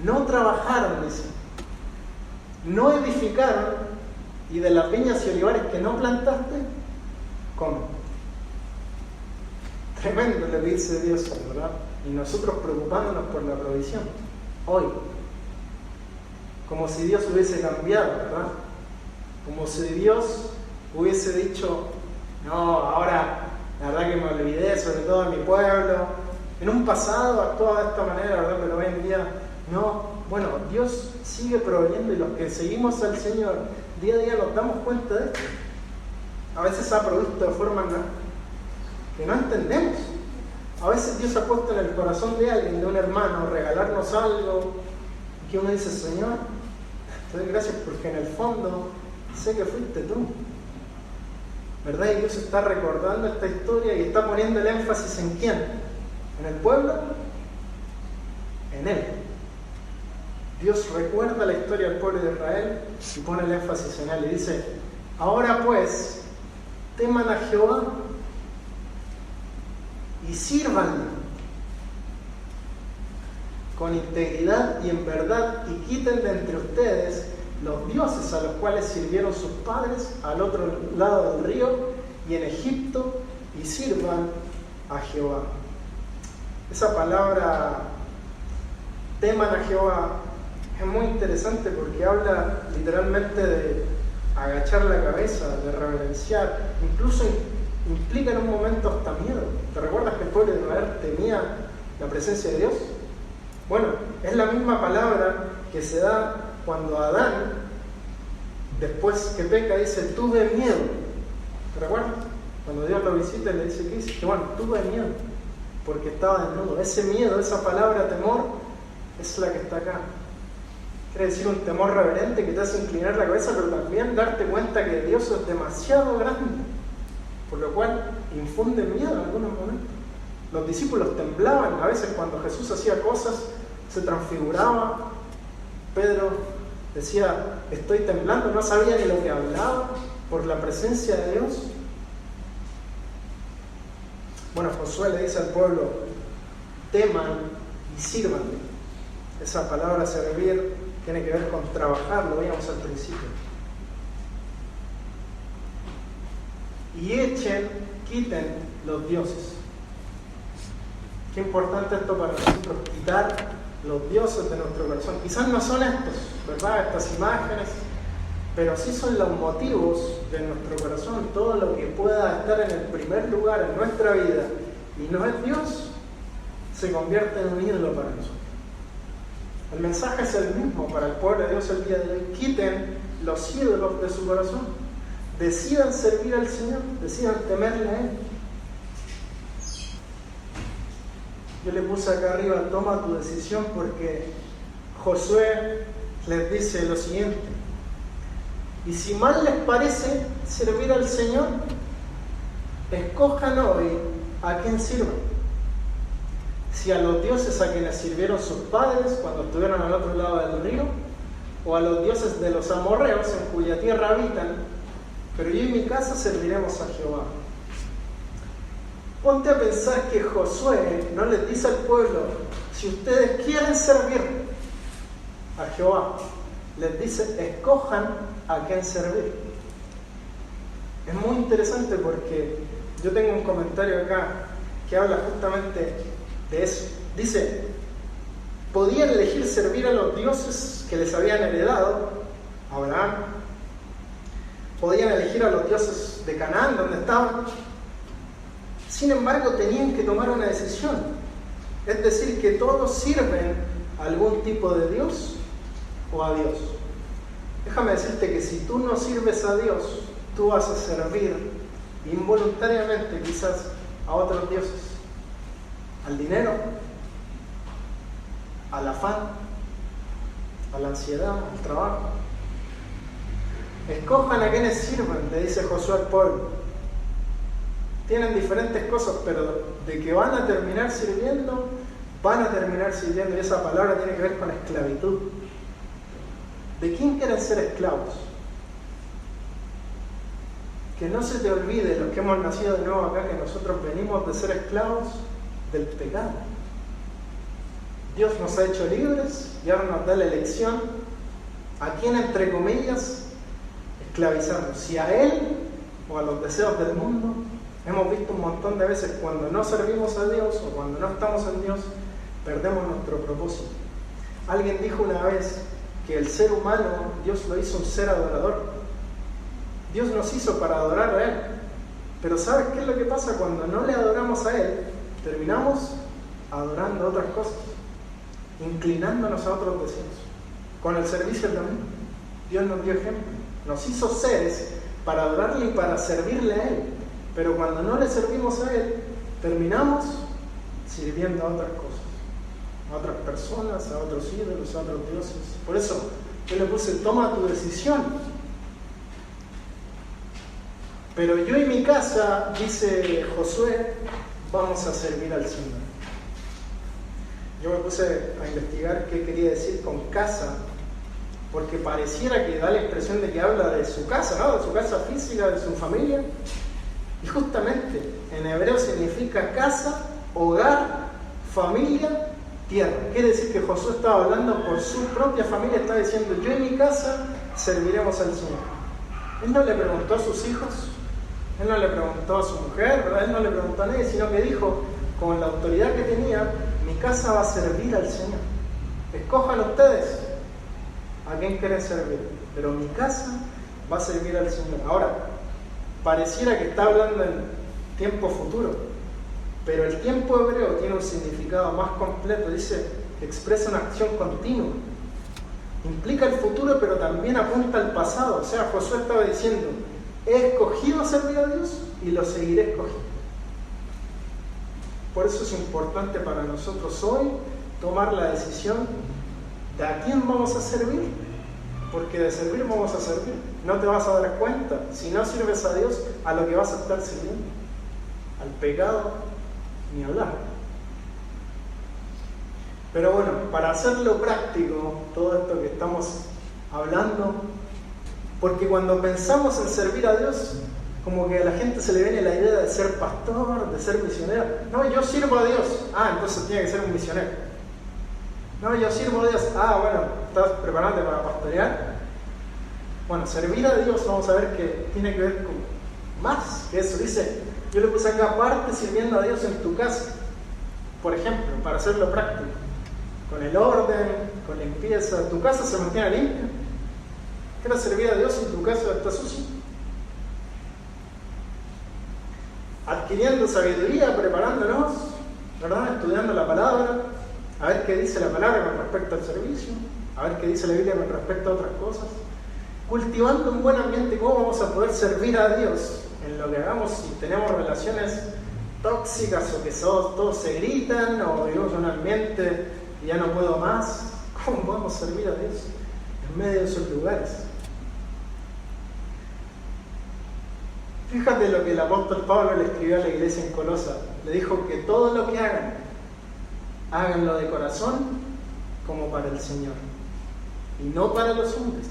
No trabajaron, dice. No edificaron, y de las viñas y olivares que no plantaste, comen. Tremendo lo que dice Dios, ¿verdad? Y nosotros preocupándonos por la provisión hoy, como si Dios hubiese cambiado, ¿verdad? Como si Dios hubiese dicho: no, ahora la verdad que me olvidé, sobre todo de mi pueblo. En un pasado actuaba de esta manera, ¿verdad? Pero hoy en día no. Bueno, Dios sigue proveyendo, y los que seguimos al Señor día a día nos damos cuenta de esto. A veces ha provisto de forma que no entendemos. A veces Dios ha puesto en el corazón de alguien, de un hermano, regalarnos algo, que uno dice: Señor, te doy gracias porque en el fondo sé que fuiste tú, ¿verdad? Y Dios está recordando esta historia y está poniendo el énfasis ¿en quién? ¿En el pueblo? En Él. Dios recuerda la historia del pueblo de Israel y pone el énfasis en Él y dice: ahora pues, teman a Jehová y sírvanle con integridad y en verdad, y quiten de entre ustedes los dioses a los cuales sirvieron sus padres al otro lado del río y en Egipto, y sirvan a Jehová. Esa palabra teman a Jehová es muy interesante porque habla literalmente de agachar la cabeza, de reverenciar, incluso implica en un momento hasta miedo. ¿Te recuerdas que el pueblo de Israel temía la presencia de Dios? Bueno, es la misma palabra que se da cuando Adán, después que peca, dice: tuve miedo. ¿Te recuerdas? Cuando Dios lo visita y le dice: ¿qué dice? Que bueno, tuve miedo porque estaba desnudo. Ese miedo, esa palabra temor, es la que está acá. Quiere decir un temor reverente que te hace inclinar la cabeza, pero también darte cuenta que Dios es demasiado grande, por lo cual infunde miedo en algunos momentos. Los discípulos temblaban a veces cuando Jesús hacía cosas, se transfiguraba. Pedro decía: estoy temblando, no sabía ni lo que hablaba por la presencia de Dios. Bueno, Josué le dice al pueblo: teman y sírvanle. Esa palabra servir tiene que ver con trabajar, lo veíamos al principio. Y quiten los dioses. Qué importante esto para nosotros, quitar los dioses de nuestro corazón. Quizás no son estos, ¿verdad? Estas imágenes, pero sí son los motivos de nuestro corazón. Todo lo que pueda estar en el primer lugar en nuestra vida y no es Dios, se convierte en un ídolo para nosotros. El mensaje es el mismo para el pueblo de Dios el día de hoy. Quiten los ídolos de su corazón. Decidan servir al Señor, decidan temerle a Él. Yo le puse acá arriba, toma tu decisión, porque Josué les dice lo siguiente: y si mal les parece servir al Señor, escojan hoy a quién sirvan. Si a los dioses a quienes sirvieron sus padres cuando estuvieron al otro lado del río, o a los dioses de los amorreos en cuya tierra habitan, pero yo y mi casa serviremos a Jehová. Ponte a pensar que Josué no les dice al pueblo: si ustedes quieren servir a Jehová, les dice: escojan a quién servir. Es muy interesante porque yo tengo un comentario acá que habla justamente de eso. Dice: podían elegir servir a los dioses que les habían heredado, Abraham. Podían elegir a los dioses de Canaán, donde estaban. Sin embargo, tenían que tomar una decisión. Es decir, que todos sirven a algún tipo de Dios o a Dios. Déjame decirte que si tú no sirves a Dios, tú vas a servir involuntariamente quizás a otros dioses. Al dinero, al afán, a la ansiedad, al trabajo. Escojan a quienes sirvan, le dice Josué al pueblo. Tienen diferentes cosas, pero de que van a terminar sirviendo, van a terminar sirviendo. Y esa palabra tiene que ver con esclavitud. ¿De quién quieren ser esclavos? Que no se te olvide, los que hemos nacido de nuevo acá, que nosotros venimos de ser esclavos del pecado. Dios nos ha hecho libres y ahora nos da la elección a quién, entre comillas, esclavizarnos, si a Él o a los deseos del mundo. Hemos visto un montón de veces cuando no servimos a Dios o cuando no estamos en Dios, perdemos nuestro propósito. Alguien dijo una vez que el ser humano, Dios lo hizo un ser adorador. Dios nos hizo para adorar a Él. Pero ¿sabes qué es lo que pasa? Cuando no le adoramos a Él, terminamos adorando otras cosas, inclinándonos a otros deseos. Con el servicio también. Dios nos dio ejemplo. Nos hizo seres para adorarle y para servirle a Él. Pero cuando no le servimos a Él, terminamos sirviendo a otras cosas, a otras personas, a otros ídolos, a otros dioses. Por eso yo le puse: toma tu decisión. Pero yo y mi casa, dice Josué, vamos a servir al Señor. Yo me puse a investigar qué quería decir con casa, porque pareciera que da la impresión de que habla de su casa, ¿no? De su casa física, de su familia. Y justamente en hebreo significa casa, hogar, familia, tierra. Quiere decir que Josué estaba hablando por su propia familia, está diciendo: yo y mi casa serviremos al Señor. Él no le preguntó a sus hijos, él no le preguntó a su mujer, ¿verdad? Él no le preguntó a nadie, sino que dijo, con la autoridad que tenía: mi casa va a servir al Señor. Escojan ustedes a quién quieren servir, pero mi casa va a servir al Señor. Ahora, pareciera que está hablando en tiempo futuro, pero el tiempo hebreo tiene un significado más completo. Dice, expresa una acción continua. Implica el futuro, pero también apunta al pasado. O sea, Josué estaba diciendo: he escogido servir a Dios y lo seguiré escogiendo. Por eso es importante para nosotros hoy tomar la decisión de a quién vamos a servir, porque de servir vamos a servir. No te vas a dar cuenta, si no sirves a Dios, a lo que vas a estar sirviendo. Al pecado, ni hablar. Pero bueno, para hacerlo práctico, todo esto que estamos hablando, porque cuando pensamos en servir a Dios, como que a la gente se le viene la idea de ser pastor, de ser misionero. No, yo sirvo a Dios. Ah, entonces tiene que ser un misionero. No, yo sirvo a Dios. Ah, bueno, ¿estás preparándote para pastorear? Bueno, servir a Dios, vamos a ver que tiene que ver con más que eso. Dice, yo le puse acá: parte sirviendo a Dios en tu casa. por ejemplo, para hacerlo práctico, con el orden, con limpieza, tu casa se mantiene limpia. ¿Quieres servir a Dios si tu casa está sucia? Adquiriendo sabiduría, preparándonos, ¿verdad? Estudiando la palabra, a ver qué dice la palabra con respecto al servicio, a ver qué dice la Biblia con respecto a otras cosas. Cultivando un buen ambiente, ¿cómo vamos a poder servir a Dios en lo que hagamos si tenemos relaciones tóxicas o que todos se gritan o vivimos en un ambiente y ya no puedo más? ¿Cómo podemos servir a Dios en medio de esos lugares? Fíjate lo que el apóstol Pablo le escribió a la iglesia en Colosa. Le dijo que todo lo que hagan, háganlo de corazón como para el Señor y no para los hombres,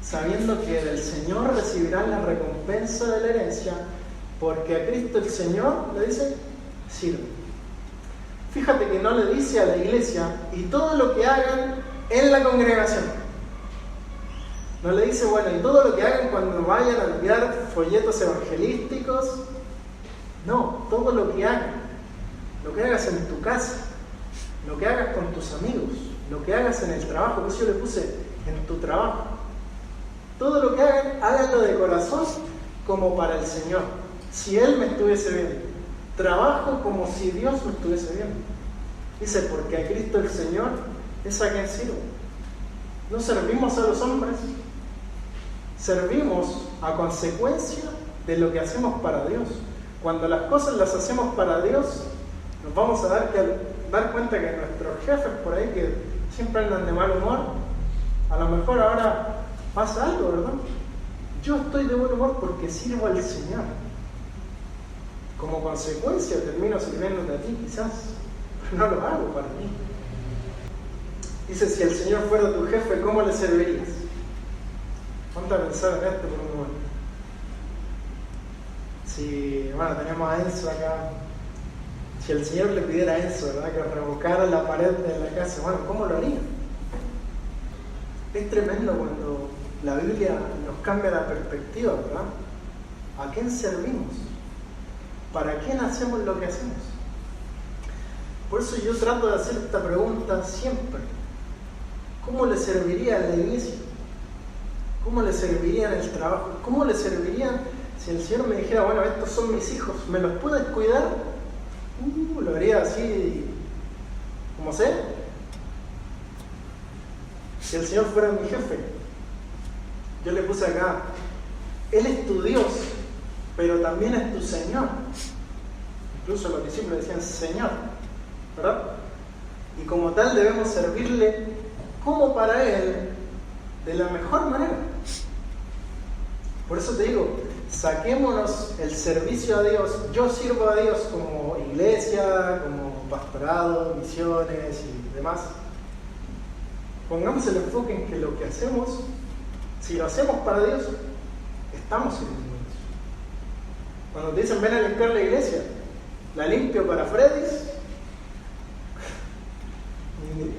sabiendo que del Señor recibirán la recompensa de la herencia, porque a Cristo el Señor, le dice, sirve. Fíjate que no le dice a la iglesia y todo lo que hagan en la congregación. No le dice, bueno, y todo lo que hagan cuando vayan a enviar folletos evangelísticos. No, todo lo que hagan. Lo que hagas en tu casa, lo que hagas con tus amigos, lo que hagas en el trabajo. Por eso yo le puse en tu trabajo. Todo lo que hagan, háganlo de corazón como para el Señor. Si Él me estuviese viendo, trabajo como si Dios me estuviese viendo. Dice, porque a Cristo el Señor es a quien sirvo. No servimos a los hombres, servimos a consecuencia de lo que hacemos para Dios. Cuando las cosas las hacemos para Dios, nos vamos a dar cuenta que nuestros jefes por ahí que siempre andan de mal humor, a lo mejor ahora pasa algo, ¿verdad? Yo estoy de buen humor porque sirvo al Señor. Como consecuencia termino sirviéndote a ti quizás, pero no lo hago para mí. Dice, si el Señor fuera tu jefe, ¿cómo le servirías? Ponte a pensar en esto por un momento. Si, bueno, tenemos a Enzo acá. Si el Señor le pidiera a Enzo, ¿verdad?, que revocara la pared de la casa, bueno, ¿cómo lo haría? Es tremendo cuando la Biblia nos cambia la perspectiva, ¿verdad? ¿A quién servimos? ¿Para quién hacemos lo que hacemos? Por eso yo trato de hacer esta pregunta siempre. ¿Cómo le serviría a la iglesia? ¿Cómo le serviría en el trabajo? ¿Cómo le serviría si el Señor me dijera, bueno, estos son mis hijos, ¿me los puedes cuidar? Lo haría así, como sé. Si el Señor fuera mi jefe, yo le puse acá, Él es tu Dios, pero también es tu Señor. Incluso los discípulos decían Señor, ¿verdad? Y como tal debemos servirle como para Él, de la mejor manera. Por eso te digo, saquémonos el servicio a Dios. Yo sirvo a Dios como iglesia, como pastorado, misiones y demás. Pongamos el enfoque en que lo que hacemos, si lo hacemos para Dios, estamos sirviendo a Dios. Cuando te dicen ven a limpiar la iglesia, la limpio para Freddy's,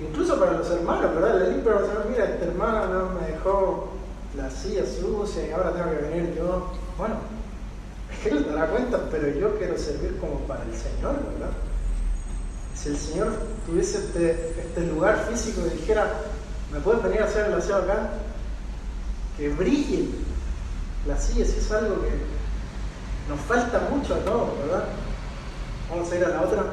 incluso para los hermanos, ¿verdad? La limpio para los hermanos, mira, esta hermana no me dejó la silla sucia y ahora tengo que venir yo. Bueno, Él te dará cuenta, pero yo quiero servir como para el Señor, ¿verdad? Si el Señor tuviese este lugar físico y dijera, ¿me puedes venir a hacer el aseo acá? Que brille la silla, si es algo que nos falta mucho a todos, ¿verdad? Vamos a ir a la otra.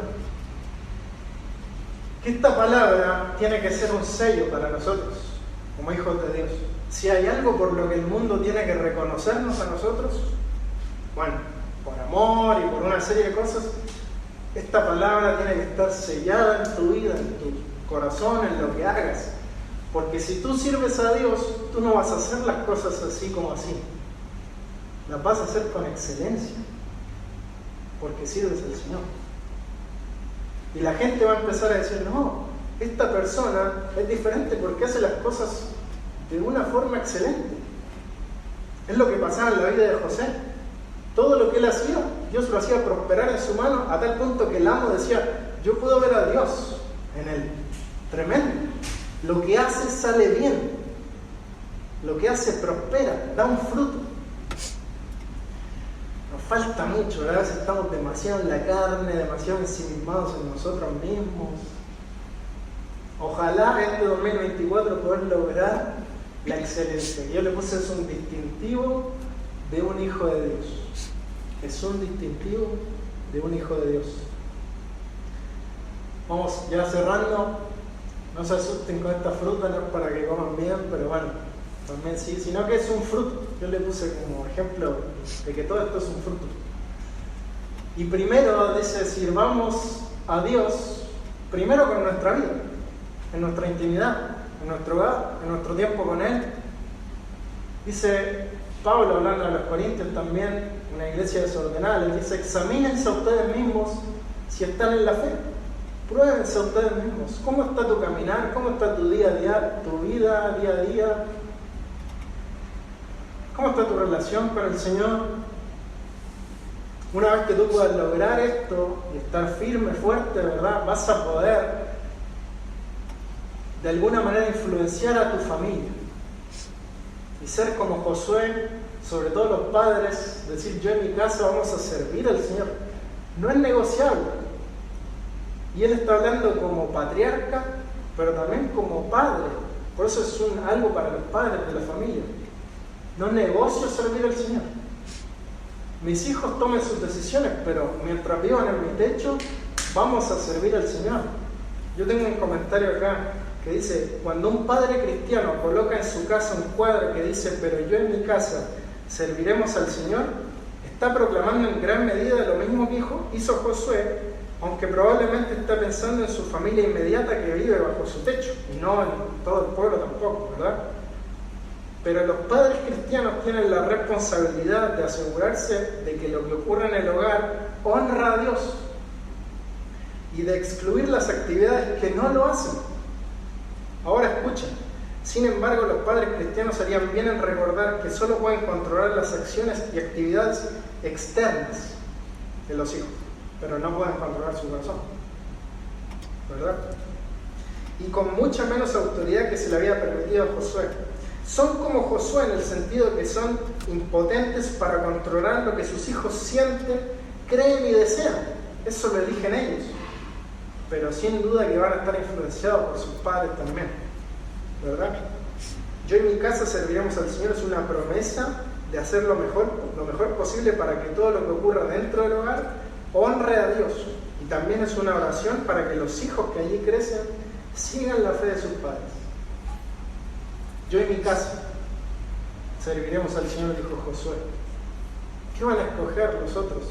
Que esta palabra tiene que ser un sello para nosotros, como hijos de Dios. Si hay algo por lo que el mundo tiene que reconocernos a nosotros, bueno, por amor y por una serie de cosas, esta palabra tiene que estar sellada en tu vida, en tu corazón, en lo que hagas. Porque si tú sirves a Dios, tú no vas a hacer las cosas así como así. Las vas a hacer con excelencia, porque sirves al Señor. Y la gente va a empezar a decir, no, esta persona es diferente porque hace las cosas de una forma excelente. Es lo que pasaba en la vida de José. Todo lo que él hacía, Dios lo hacía prosperar en su mano, a tal punto que el amo decía, yo puedo ver a Dios en él. Tremendo. Lo que hace sale bien. Lo que hace prospera, da un fruto. Nos falta mucho, ¿verdad? A veces estamos demasiado en la carne, demasiado ensimismados en nosotros mismos. Ojalá este 2024 poder lograr la excelencia. Yo le puse es un distintivo de un hijo de Dios. Es un distintivo de un hijo de Dios. Vamos ya cerrando. No se asusten con esta fruta, no es para que coman bien, pero bueno, también sí, sino que es un fruto. Yo le puse como ejemplo de que todo esto es un fruto. Y primero dice, sirvamos a Dios primero con nuestra vida, en nuestra intimidad, en nuestro hogar, en nuestro tiempo con Él. Dice Pablo, hablando a los Corintios también, una iglesia desordenada, les dice, examínense a ustedes mismos si están en la fe. Pruébense a ustedes mismos. ¿Cómo está tu caminar? ¿Cómo está tu día a día, tu vida día a día? ¿Cómo está tu relación con el Señor? Una vez que tú puedas lograr esto y estar firme, fuerte, ¿verdad? Vas a poder de alguna manera influenciar a tu familia y ser como Josué, sobre todo los padres, decir, yo en mi casa vamos a servir al Señor. No es negociable. Y él está hablando como patriarca, pero también como padre. Por eso es algo para los padres de la familia. No negocio servir al Señor. Mis hijos tomen sus decisiones, pero mientras vivan en mi techo, vamos a servir al Señor. Yo tengo un comentario acá que dice, cuando un padre cristiano coloca en su casa un cuadro que dice, pero yo en mi casa serviremos al Señor, está proclamando en gran medida lo mismo que hizo Josué, aunque probablemente está pensando en su familia inmediata que vive bajo su techo, y no en todo el pueblo tampoco, ¿verdad? Pero los padres cristianos tienen la responsabilidad de asegurarse de que lo que ocurre en el hogar honra a Dios y de excluir las actividades que no lo hacen. Ahora escuchen, sin embargo los padres cristianos harían bien en recordar que solo pueden controlar las acciones y actividades externas de los hijos, pero no pueden controlar su corazón, ¿verdad? Y con mucha menos autoridad que se le había permitido a Josué. Son como Josué en el sentido de que son impotentes para controlar lo que sus hijos sienten, creen y desean. Eso lo eligen ellos. Pero sin duda que van a estar influenciados por sus padres también, ¿verdad? Yo en mi casa serviremos al Señor, es una promesa de hacer lo mejor posible para que todo lo que ocurra dentro del hogar honre a Dios. Y también es una oración para que los hijos que allí crecen sigan la fe de sus padres. Yo en mi casa serviremos al Señor, dijo Josué. ¿Qué van a escoger los otros?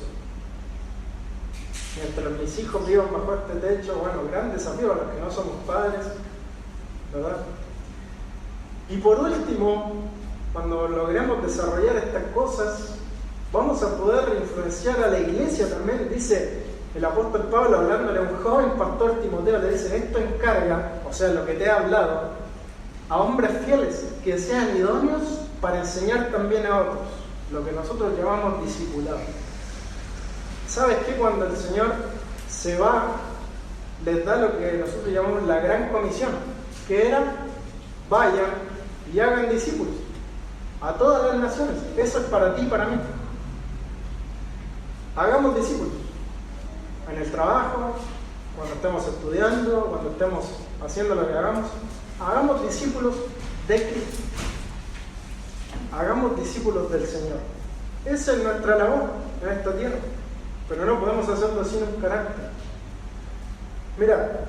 Mientras mis hijos vivan bajo este techo, bueno, gran desafío a los que no somos padres, ¿verdad? Y por último, cuando logremos desarrollar estas cosas, vamos a poder influenciar a la iglesia también. Dice el apóstol Pablo, hablándole a un joven pastor Timoteo, le dice, esto encarga, o sea, lo que te he hablado, a hombres fieles que sean idóneos para enseñar también a otros, lo que nosotros llamamos discipulado. ¿Sabes qué? Cuando el Señor se va, les da lo que nosotros llamamos la gran comisión, que era, vayan y hagan discípulos a todas las naciones. Eso es para ti y para mí. Hagamos discípulos en el trabajo, cuando estemos estudiando, cuando estemos haciendo lo que hagamos discípulos de Cristo, hagamos discípulos del Señor. Esa es nuestra labor en esta tierra, pero no podemos hacerlo sin un carácter. Mira,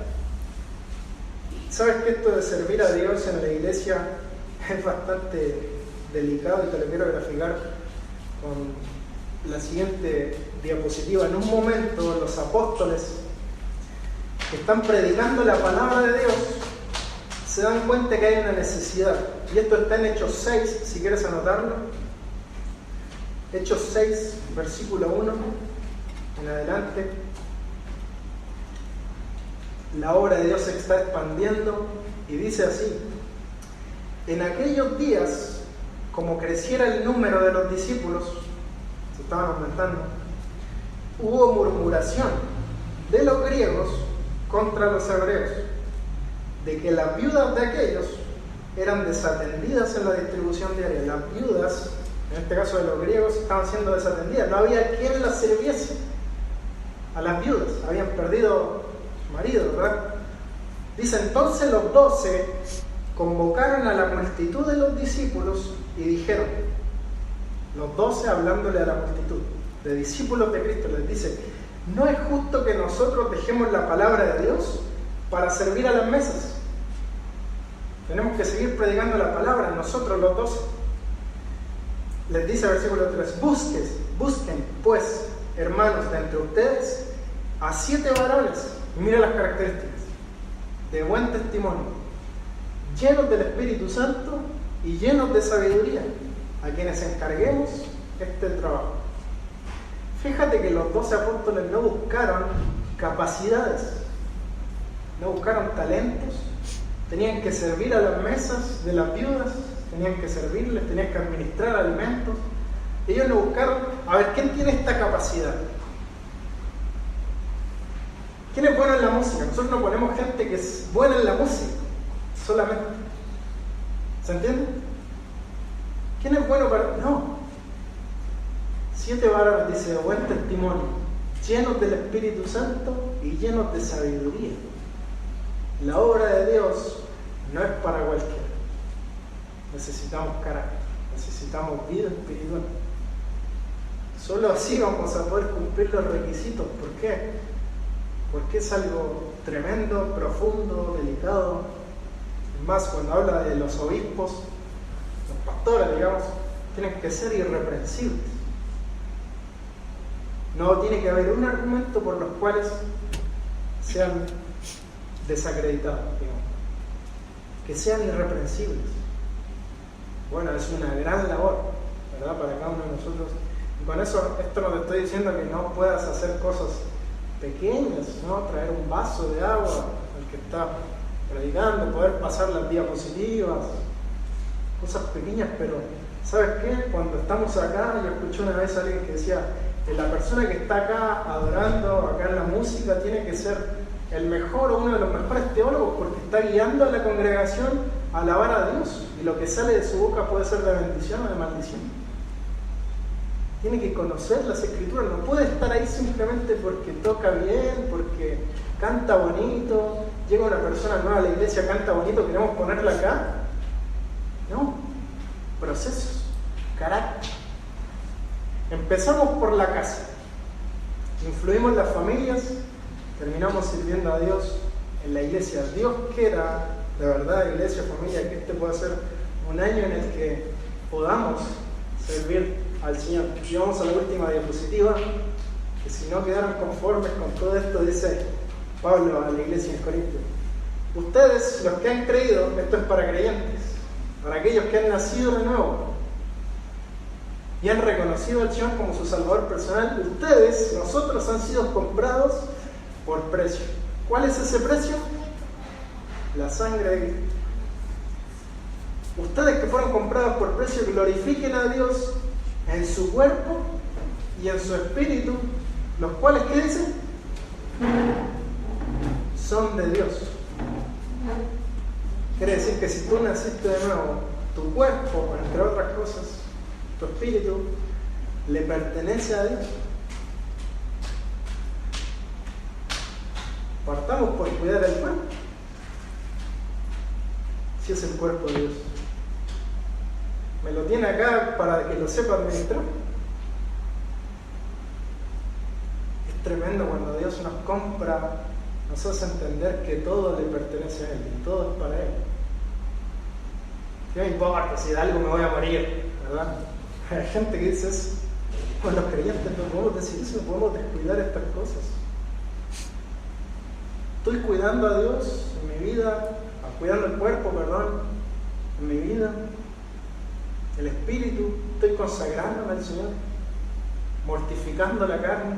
¿sabes que esto de servir a Dios en la iglesia es bastante delicado? Y te lo quiero graficar con la siguiente diapositiva. En un momento los apóstoles que están predicando la palabra de Dios se dan cuenta que hay una necesidad. Y esto está en Hechos 6, si quieres anotarlo. Hechos 6, versículo 1 en adelante. La obra de Dios se está expandiendo y dice así: en aquellos días, como creciera el número de los discípulos, se estaban aumentando, hubo murmuración de los griegos contra los hebreos, de que las viudas de aquellos eran desatendidas en la distribución diaria. Las viudas en este caso de los griegos, estaban siendo desatendidas. No había quien las sirviese a las viudas. Habían perdido su marido, ¿verdad? Dice, entonces los 12 convocaron a la multitud de los discípulos y dijeron, los 12 hablándole a la multitud de discípulos de Cristo, les dice, ¿no es justo que nosotros dejemos la palabra de Dios para servir a las mesas? Tenemos que seguir predicando la palabra, nosotros los 12. Les dice el versículo 3, busquen pues, hermanos, de entre ustedes, a 7 varones, y mira las características, de buen testimonio, llenos del Espíritu Santo y llenos de sabiduría, a quienes encarguemos este trabajo. Fíjate que los 12 apóstoles no buscaron capacidades, no buscaron talentos, tenían que servir a las mesas de las viudas, tenían que servirles, tenían que administrar alimentos. Ellos no buscaron, a ver, ¿quién tiene esta capacidad? ¿Quién es bueno en la música? Nosotros no ponemos gente que es buena en la música, solamente. ¿Se entiende? ¿Quién es bueno para...? No. 7 varones, dice, de buen testimonio, llenos del Espíritu Santo y llenos de sabiduría. La obra de Dios no es para cualquiera. Necesitamos carácter, necesitamos vida espiritual. Solo así vamos a poder cumplir los requisitos. ¿Por qué? Porque es algo tremendo, profundo, delicado. Es más, cuando habla de los obispos, los pastores, digamos, tienen que ser irreprensibles. No tiene que haber un argumento por los cuales sean desacreditados, digamos. Que sean irreprensibles. Bueno, es una gran labor, ¿verdad? Para cada uno de nosotros. Y con eso, esto no te estoy diciendo que no puedas hacer cosas pequeñas, ¿no? Traer un vaso de agua al que está predicando, poder pasar las diapositivas, cosas pequeñas, pero ¿sabes qué? Cuando estamos acá, yo escuché una vez a alguien que decía que la persona que está acá adorando, acá en la música, tiene que ser el mejor o uno de los mejores teólogos porque está guiando a la congregación a alabar a Dios, y lo que sale de su boca puede ser de bendición o de maldición. Tiene que conocer las Escrituras, no puede estar ahí simplemente porque toca bien, porque canta bonito. Llega una persona nueva a la iglesia, canta bonito, queremos ponerla acá. No, procesos, carácter. Empezamos por la casa, influimos en las familias, terminamos sirviendo a Dios en la iglesia. Dios quiera, de verdad, iglesia, familia, que este pueda ser un año en el que podamos servir al Señor. Y vamos a la última diapositiva, que si no quedaron conformes con todo esto, dice Pablo a la iglesia en Corinto. Ustedes, los que han creído, esto es para creyentes, para aquellos que han nacido de nuevo y han reconocido al Señor como su Salvador personal, ustedes, nosotros, han sido comprados por precio. ¿Cuál es ese precio? La sangre de Cristo. Ustedes que fueron comprados por precio, glorifiquen a Dios en su cuerpo y en su espíritu, los cuales, ¿qué dicen? Son de Dios. Quiere decir que si tú naciste de nuevo, tu cuerpo, entre otras cosas, tu espíritu, le pertenece a Dios. Partamos por cuidar el cuerpo, si es el cuerpo de Dios. ¿Me lo tiene acá para que lo sepa administrar? Es tremendo cuando Dios nos compra, nos hace entender que todo le pertenece a Él y todo es para Él. ¿Qué me importa si de algo me voy a morir? ¿Verdad? Hay gente que dice eso. Con los creyentes no podemos decir eso, no podemos descuidar estas cosas. Estoy cuidando a Dios en mi vida, cuidando el cuerpo, perdón, en mi vida, el espíritu, estoy consagrándome al Señor, mortificando la carne.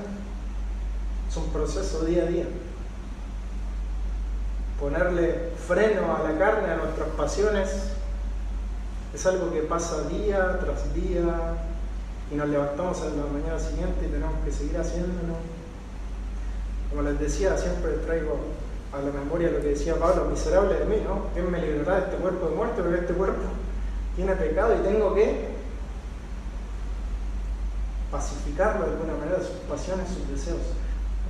Es un proceso día a día. Ponerle freno a la carne, a nuestras pasiones, es algo que pasa día tras día y nos levantamos en la mañana siguiente y tenemos que seguir haciéndolo. Como les decía, siempre traigo a la memoria lo que decía Pablo: miserable de mí, ¿no? ¿Quién me librará de este cuerpo de muerte? Porque este cuerpo tiene pecado y tengo que pacificarlo de alguna manera, sus pasiones, sus deseos.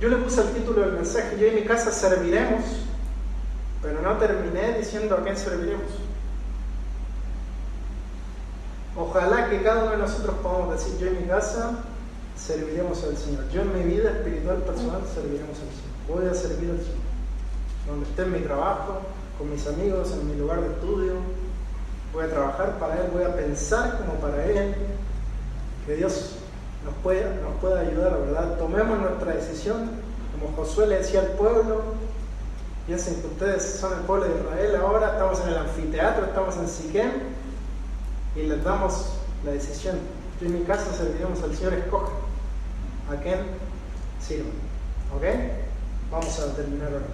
Yo le puse el título del mensaje: yo y mi casa serviremos, pero no terminé diciendo a quién serviremos. Ojalá que cada uno de nosotros podamos decir: yo y mi casa serviremos al Señor. Yo en mi vida espiritual personal serviremos al Señor. Voy a servir al Señor. Donde esté en mi trabajo, con mis amigos, en mi lugar de estudio, voy a trabajar para Él, voy a pensar como para Él. Que Dios nos pueda ayudar, ¿verdad? Tomemos nuestra decisión, como Josué le decía al pueblo: piensen que ustedes son el pueblo de Israel ahora, estamos en el anfiteatro, estamos en Siquem, y les damos la decisión: yo y mi casa serviremos al Señor. Escojan a quién sirvan. ¿Ok? Vamos a terminar ahora.